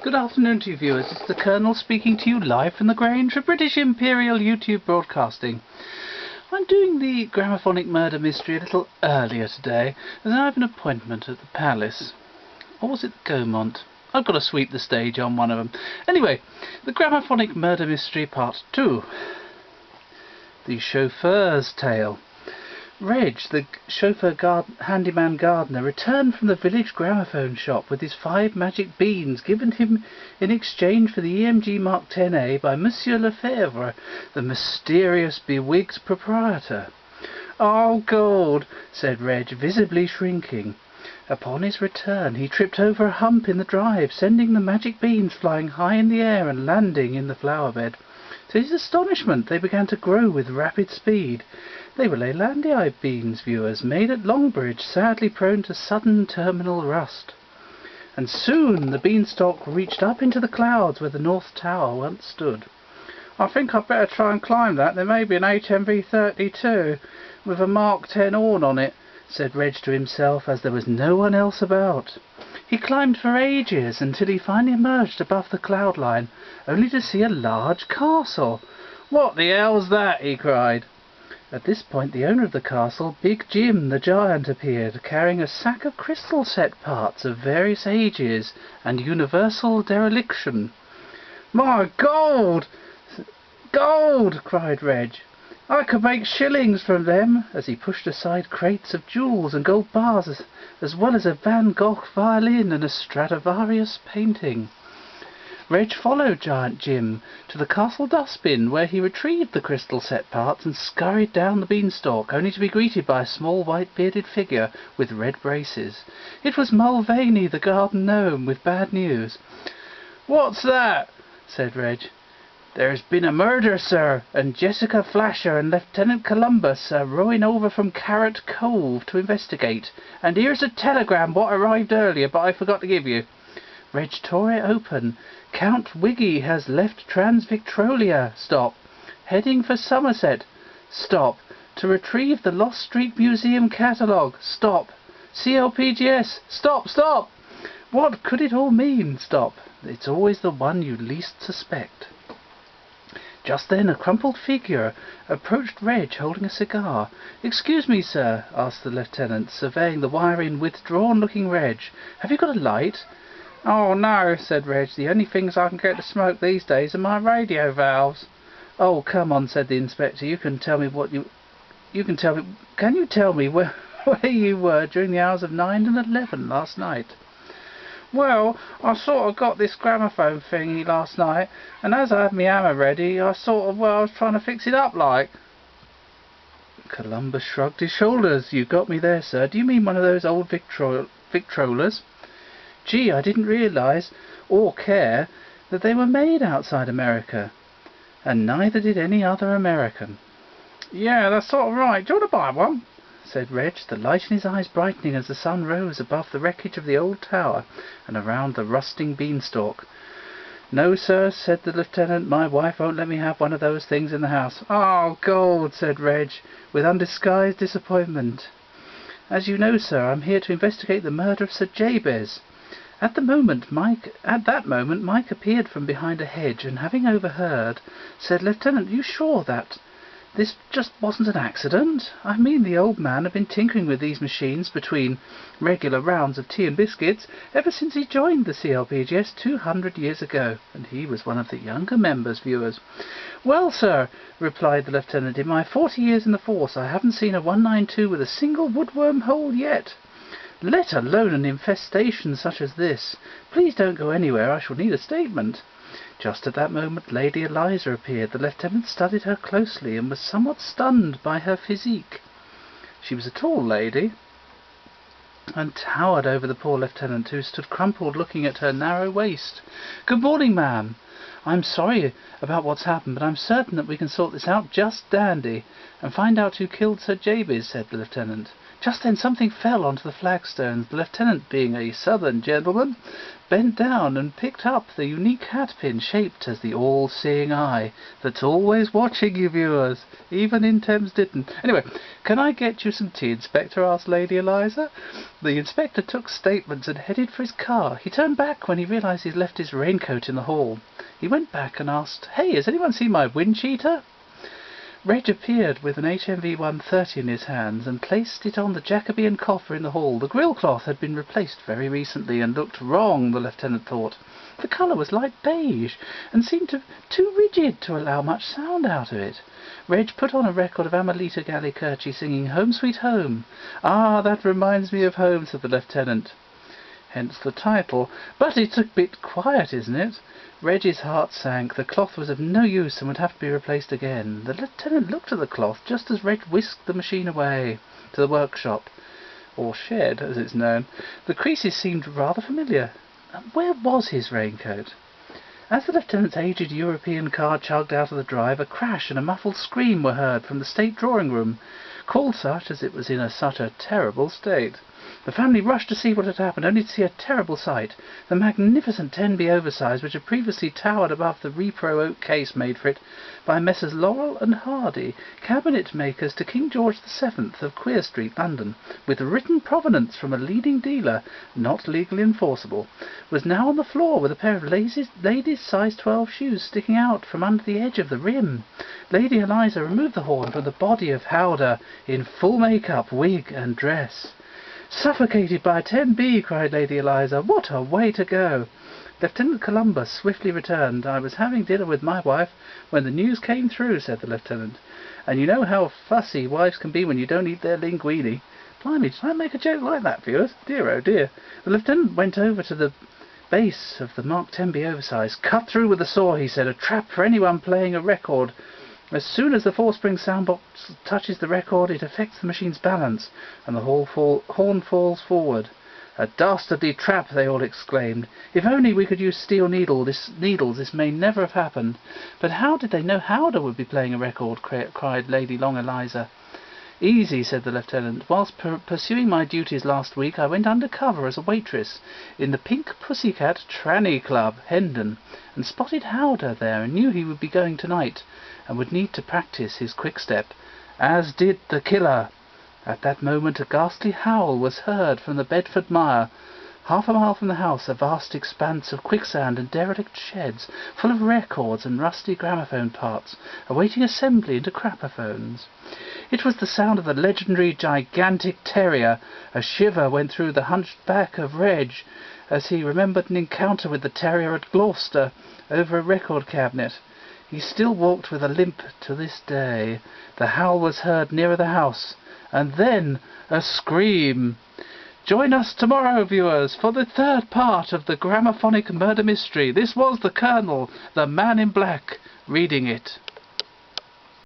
Good afternoon to you viewers. It's the Colonel speaking to you live from the Grange for British Imperial YouTube Broadcasting. I'm doing the Gramophonic murder mystery a little earlier today, as I have an appointment at the palace. Or was it Gaumont? I've got to sweep the stage on one of them. Anyway, the Gramophonic murder mystery part 2. The chauffeur's tale. Reg, the handyman gardener, returned from the village gramophone shop with his 5 magic beans given him in exchange for the EMG Mark 10A by Monsieur Lefebvre, the mysterious bewigged proprietor. "Oh, God," said Reg, visibly shrinking. Upon his return he tripped over a hump in the drive, sending the magic beans flying high in the air and landing in the flower bed. To his astonishment they began to grow with rapid speed. They were Leylandii beans, viewers, made at Longbridge, sadly prone to sudden terminal rust. And soon the beanstalk reached up into the clouds where the North Tower once stood. "I think I'd better try and climb that. There may be an HMV-32 with a Mark 10 horn on it," said Reg to himself, as there was no one else about. He climbed for ages until he finally emerged above the cloud line, only to see a large castle. "What the hell's that?" he cried. At this point the owner of the castle, Big Jim the giant, appeared, carrying a sack of crystal set parts of various ages and universal dereliction. "My gold! Gold!" cried Reg. "I could make shillings from them," as he pushed aside crates of jewels and gold bars, as well as a Van Gogh violin and a Stradivarius painting. Reg followed Giant Jim to the castle dustbin, where he retrieved the crystal set parts and scurried down the beanstalk, only to be greeted by a small white-bearded figure with red braces. It was Mulvaney, the garden gnome, with bad news. "What's that?" said Reg. "There's been a murder, sir, and Jessica Flasher and Lieutenant Columbus are rowing over from Carrot Cove to investigate. And here's a telegram what arrived earlier, but I forgot to give you." Reg tore it open. "Count Wiggy has left Trans-Victrolia. Stop. Heading for Somerset. Stop. To retrieve the Lost Street Museum catalogue. Stop. CLPGS. Stop, stop. What could it all mean? Stop. It's always the one you least suspect." Just then a crumpled figure approached Reg, holding a cigar. "Excuse me, sir," asked the lieutenant, surveying the wiry, withdrawn-looking Reg. "Have you got a light?" "Oh, no," said Reg. "The only things I can get to smoke these days are my radio valves." "Oh, come on," said the inspector. Can you tell me where you were during the hours of 9 and 11 last night?" "Well, I sort of got this gramophone thingy last night, and as I had my hammer ready, I was trying to fix it up like." Columbus shrugged his shoulders. "You got me there, sir. Do you mean one of those old Victrolas? Gee, I didn't realise, or care, that they were made outside America. And neither did any other American." "Yeah, that's sort of right. Do you want to buy one?" said Reg, the light in his eyes brightening as the sun rose above the wreckage of the old tower and around the rusting beanstalk. "No, sir," said the lieutenant. "My wife won't let me have one of those things in the house." "Oh, gold!" said Reg, with undisguised disappointment. "As you know, sir, I'm here to investigate the murder of Sir Jabez." At that moment Mike appeared from behind a hedge, and having overheard, said, "Lieutenant, you sure that this just wasn't an accident? I mean, the old man had been tinkering with these machines between regular rounds of tea and biscuits ever since he joined the CLPGS 200 years ago, and he was one of the younger members, viewers." "Well, sir," replied the lieutenant, "in my 40 years in the force I haven't seen a 192 with a single woodworm hole yet, let alone an infestation such as this. Please don't go anywhere. I shall need a statement." Just at that moment Lady Eliza appeared. The lieutenant studied her closely and was somewhat stunned by her physique. She was a tall lady, and towered over the poor lieutenant, who stood crumpled looking at her narrow waist. "Good morning, ma'am. I'm sorry about what's happened, but I'm certain that we can sort this out just dandy, and find out who killed Sir Jabez," said the lieutenant. Just then something fell onto the flagstones. The lieutenant, being a southern gentleman, bent down and picked up the unique hatpin shaped as the all-seeing eye that's always watching you viewers, even in Thames Ditton. Anyway, can I get you some tea, Inspector? Asked Lady Eliza. The inspector took statements and headed for his car. He turned back when he realised he'd left his raincoat in the hall. He went back and asked, "Hey, has anyone seen my wind cheater?" Reg appeared with an HMV 130 in his hands and placed it on the Jacobean coffer in the hall. The grill cloth had been replaced very recently and looked wrong, the lieutenant thought. The colour was light beige and seemed too rigid to allow much sound out of it. Reg put on a record of Amelita Gallicurci singing Home Sweet Home. "Ah, that reminds me of home," said the lieutenant. Hence the title. "But it's a bit quiet, isn't it?" Reg's heart sank. The cloth was of no use and would have to be replaced again. The lieutenant looked at the cloth just as Reg whisked the machine away to the workshop, or shed as it's known. The creases seemed rather familiar. Where was his raincoat? As the lieutenant's aged European car chugged out of the drive, a crash and a muffled scream were heard from the state drawing-room, called such as it was in such a terrible state. The family rushed to see what had happened, only to see a terrible sight. The magnificent 10B oversize, which had previously towered above the repro oak case made for it by Messrs. Laurel and Hardy, cabinet makers to King George VII of Queer Street, London, with written provenance from a leading dealer, not legally enforceable, was now on the floor with a pair of ladies' size 12 shoes sticking out from under the edge of the rim. Lady Eliza removed the horn from the body of Howder in full make-up, wig and dress. "Suffocated by a 10B!" cried Lady Eliza. "What a way to go!" Lieutenant Columbus swiftly returned. "I was having dinner with my wife when the news came through," said the lieutenant. "And you know how fussy wives can be when you don't eat their linguine." Blimey, did I make a joke like that, viewers? Dear, oh dear. The lieutenant went over to the base of the Mark 10B oversize. "Cut through with the saw," he said. "A trap for anyone playing a record. As soon as the four-spring soundbox touches the record, it affects the machine's balance, and the horn falls forward." "A dastardly trap!" they all exclaimed. "If only we could use steel needles, this may never have happened." "But how did they know Howder would be playing a record?" cried Lady Long Eliza. "Easy," said the lieutenant. "Whilst pursuing my duties last week, I went under cover as a waitress in the Pink Pussycat Tranny Club, Hendon, and spotted Howder there and knew he would be going tonight and would need to practice his quick-step, as did the killer." At that moment a ghastly howl was heard from the Bedford Mire. Half a mile from the house, a vast expanse of quicksand and derelict sheds, full of records and rusty gramophone parts, awaiting assembly into crappophones. It was the sound of the legendary gigantic terrier. A shiver went through the hunched back of Reg as he remembered an encounter with the terrier at Gloucester over a record cabinet. He still walked with a limp to this day. The howl was heard nearer the house, and then a scream. Join us tomorrow, viewers, for the third part of the Gramophonic murder mystery. This was the Colonel, the Man in Black, reading it.